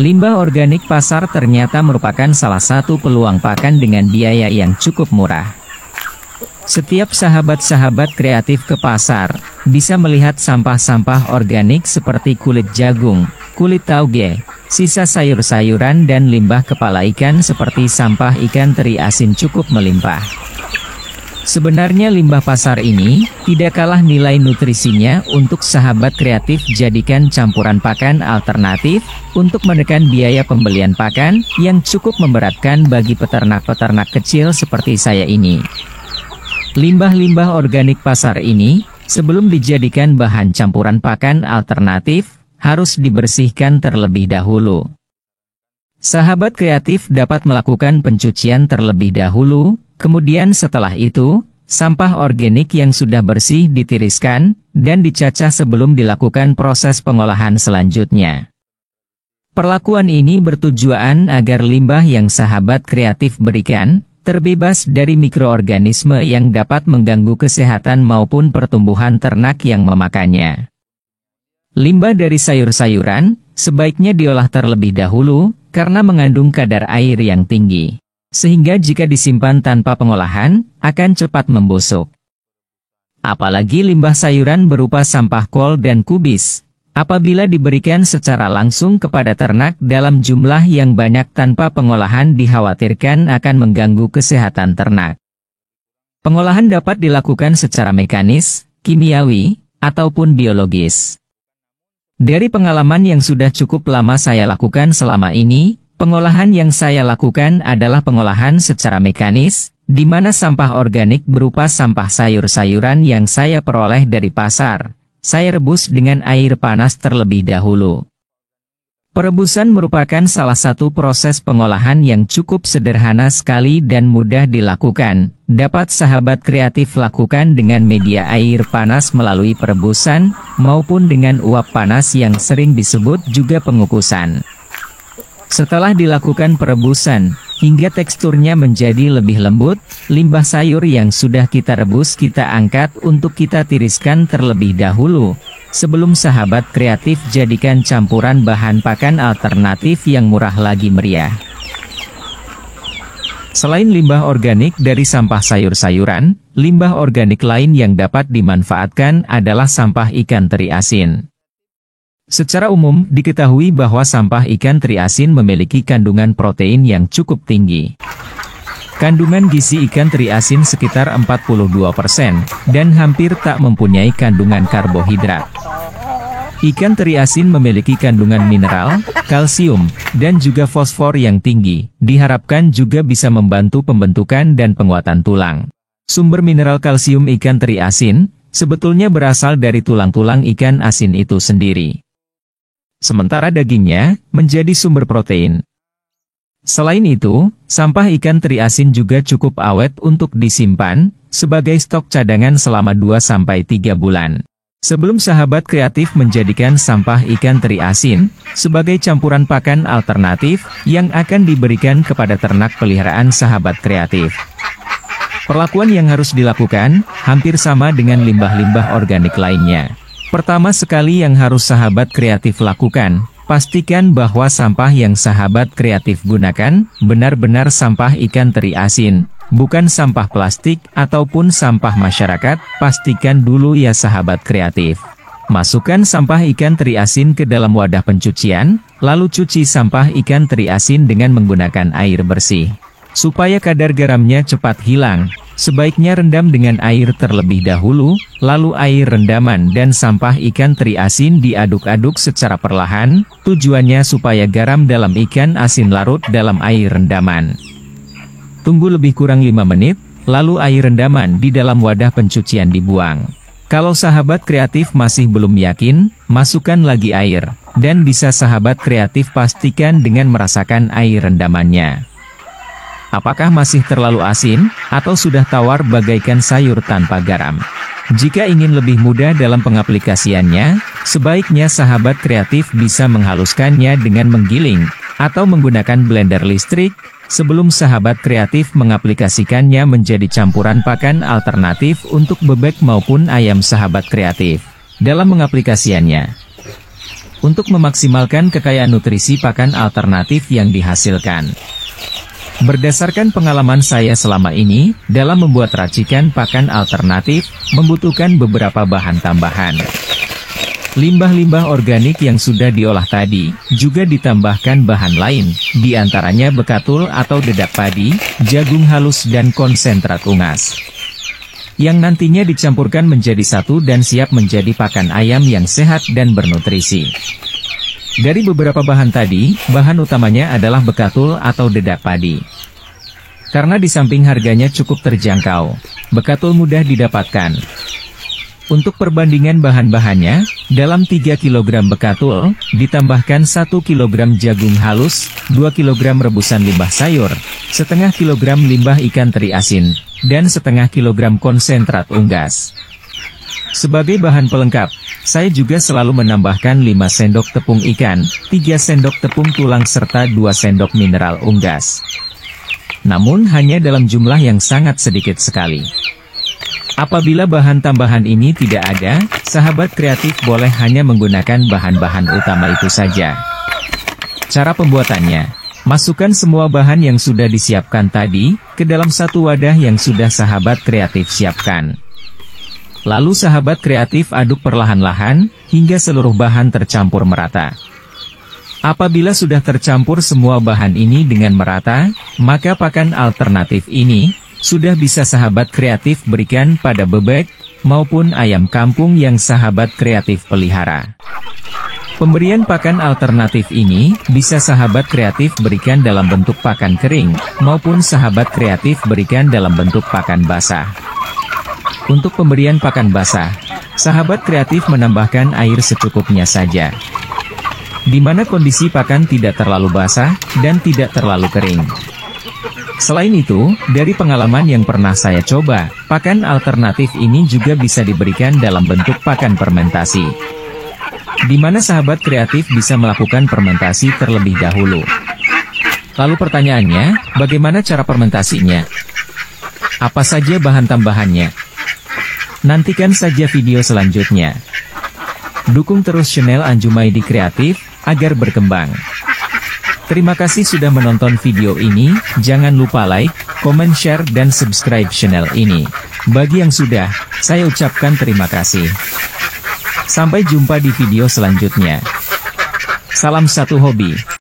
Limbah organik pasar ternyata merupakan salah satu peluang pakan dengan biaya yang cukup murah. Setiap sahabat-sahabat kreatif ke pasar, bisa melihat sampah-sampah organik seperti kulit jagung, kulit tauge, sisa sayur-sayuran dan limbah kepala ikan seperti sampah ikan teri asin cukup melimpah. Sebenarnya limbah pasar ini, tidak kalah nilai nutrisinya untuk sahabat kreatif jadikan campuran pakan alternatif, untuk menekan biaya pembelian pakan, yang cukup memberatkan bagi peternak-peternak kecil seperti saya ini. Limbah-limbah organik pasar ini, sebelum dijadikan bahan campuran pakan alternatif, harus dibersihkan terlebih dahulu. Sahabat kreatif dapat melakukan pencucian terlebih dahulu, kemudian setelah itu, sampah organik yang sudah bersih ditiriskan, dan dicacah sebelum dilakukan proses pengolahan selanjutnya. Perlakuan ini bertujuan agar limbah yang sahabat kreatif berikan, terbebas dari mikroorganisme yang dapat mengganggu kesehatan maupun pertumbuhan ternak yang memakannya. Limbah dari sayur-sayuran, sebaiknya diolah terlebih dahulu, karena mengandung kadar air yang tinggi. Sehingga jika disimpan tanpa pengolahan, akan cepat membusuk. Apalagi limbah sayuran berupa sampah kol dan kubis, apabila diberikan secara langsung kepada ternak dalam jumlah yang banyak tanpa pengolahan dikhawatirkan akan mengganggu kesehatan ternak. Pengolahan dapat dilakukan secara mekanis, kimiawi, ataupun biologis. Dari pengalaman yang sudah cukup lama saya lakukan selama ini, pengolahan yang saya lakukan adalah pengolahan secara mekanis, di mana sampah organik berupa sampah sayur-sayuran yang saya peroleh dari pasar, saya rebus dengan air panas terlebih dahulu. Perebusan merupakan salah satu proses pengolahan yang cukup sederhana sekali dan mudah dilakukan. Dapat sahabat kreatif lakukan dengan media air panas melalui perebusan, maupun dengan uap panas yang sering disebut juga pengukusan. Setelah dilakukan perebusan, hingga teksturnya menjadi lebih lembut, limbah sayur yang sudah kita rebus kita angkat untuk kita tiriskan terlebih dahulu, sebelum sahabat kreatif jadikan campuran bahan pakan alternatif yang murah lagi meriah. Selain limbah organik dari sampah sayur-sayuran, limbah organik lain yang dapat dimanfaatkan adalah sampah ikan teri asin. Secara umum, diketahui bahwa sampah ikan teri asin memiliki kandungan protein yang cukup tinggi. Kandungan gizi ikan teri asin sekitar 42%, dan hampir tak mempunyai kandungan karbohidrat. Ikan teri asin memiliki kandungan mineral, kalsium, dan juga fosfor yang tinggi, diharapkan juga bisa membantu pembentukan dan penguatan tulang. Sumber mineral kalsium ikan teri asin, sebetulnya berasal dari tulang-tulang ikan asin itu sendiri. Sementara dagingnya, menjadi sumber protein. Selain itu, sampah ikan teri asin juga cukup awet untuk disimpan, sebagai stok cadangan selama 2-3 bulan. Sebelum sahabat kreatif menjadikan sampah ikan teri asin, sebagai campuran pakan alternatif, yang akan diberikan kepada ternak peliharaan sahabat kreatif. Perlakuan yang harus dilakukan, hampir sama dengan limbah-limbah organik lainnya. Pertama sekali yang harus sahabat kreatif lakukan, pastikan bahwa sampah yang sahabat kreatif gunakan, benar-benar sampah ikan teri asin, bukan sampah plastik ataupun sampah masyarakat. Pastikan dulu ya sahabat kreatif. Masukkan sampah ikan teri asin ke dalam wadah pencucian, lalu cuci sampah ikan teri asin dengan menggunakan air bersih. Supaya kadar garamnya cepat hilang, sebaiknya rendam dengan air terlebih dahulu, lalu air rendaman dan sampah ikan teri asin diaduk-aduk secara perlahan, tujuannya supaya garam dalam ikan asin larut dalam air rendaman. Tunggu lebih kurang 5 menit, lalu air rendaman di dalam wadah pencucian dibuang. Kalau sahabat kreatif masih belum yakin, masukkan lagi air, dan bisa sahabat kreatif pastikan dengan merasakan air rendamannya. Apakah masih terlalu asin, atau sudah tawar bagaikan sayur tanpa garam? Jika ingin lebih mudah dalam pengaplikasiannya, sebaiknya sahabat kreatif bisa menghaluskannya dengan menggiling, atau menggunakan blender listrik, sebelum sahabat kreatif mengaplikasikannya menjadi campuran pakan alternatif untuk bebek maupun ayam sahabat kreatif. Dalam mengaplikasiannya, untuk memaksimalkan kekayaan nutrisi pakan alternatif yang dihasilkan. Berdasarkan pengalaman saya selama ini, dalam membuat racikan pakan alternatif, membutuhkan beberapa bahan tambahan. Limbah-limbah organik yang sudah diolah tadi, juga ditambahkan bahan lain, diantaranya bekatul atau dedak padi, jagung halus dan konsentrat unggas, yang nantinya dicampurkan menjadi satu dan siap menjadi pakan ayam yang sehat dan bernutrisi. Dari beberapa bahan tadi, bahan utamanya adalah bekatul atau dedak padi. Karena di samping harganya cukup terjangkau, bekatul mudah didapatkan. Untuk perbandingan bahan-bahannya, dalam 3 kg bekatul, ditambahkan 1 kg jagung halus, 2 kg rebusan limbah sayur, setengah kilogram limbah ikan teri asin, dan setengah kilogram konsentrat unggas. Sebagai bahan pelengkap, saya juga selalu menambahkan 5 sendok tepung ikan, 3 sendok tepung tulang serta 2 sendok mineral unggas. Namun hanya dalam jumlah yang sangat sedikit sekali. Apabila bahan tambahan ini tidak ada, sahabat kreatif boleh hanya menggunakan bahan-bahan utama itu saja. Cara pembuatannya: masukkan semua bahan yang sudah disiapkan tadi, ke dalam satu wadah yang sudah sahabat kreatif siapkan. Lalu sahabat kreatif aduk perlahan-lahan, hingga seluruh bahan tercampur merata. Apabila sudah tercampur semua bahan ini dengan merata, maka pakan alternatif ini, sudah bisa sahabat kreatif berikan pada bebek, maupun ayam kampung yang sahabat kreatif pelihara. Pemberian pakan alternatif ini, bisa sahabat kreatif berikan dalam bentuk pakan kering, maupun sahabat kreatif berikan dalam bentuk pakan basah. Untuk pemberian pakan basah, sahabat kreatif menambahkan air secukupnya saja, di mana kondisi pakan tidak terlalu basah, dan tidak terlalu kering. Selain itu, dari pengalaman yang pernah saya coba, pakan alternatif ini juga bisa diberikan dalam bentuk pakan fermentasi, di mana sahabat kreatif bisa melakukan fermentasi terlebih dahulu. Lalu pertanyaannya, bagaimana cara fermentasinya? Apa saja bahan tambahannya? Nantikan saja video selanjutnya. Dukung terus channel Anjumaidi Kreatif, agar berkembang. Terima kasih sudah menonton video ini, jangan lupa like, comment, share, dan subscribe channel ini. Bagi yang sudah, saya ucapkan terima kasih. Sampai jumpa di video selanjutnya. Salam satu hobi.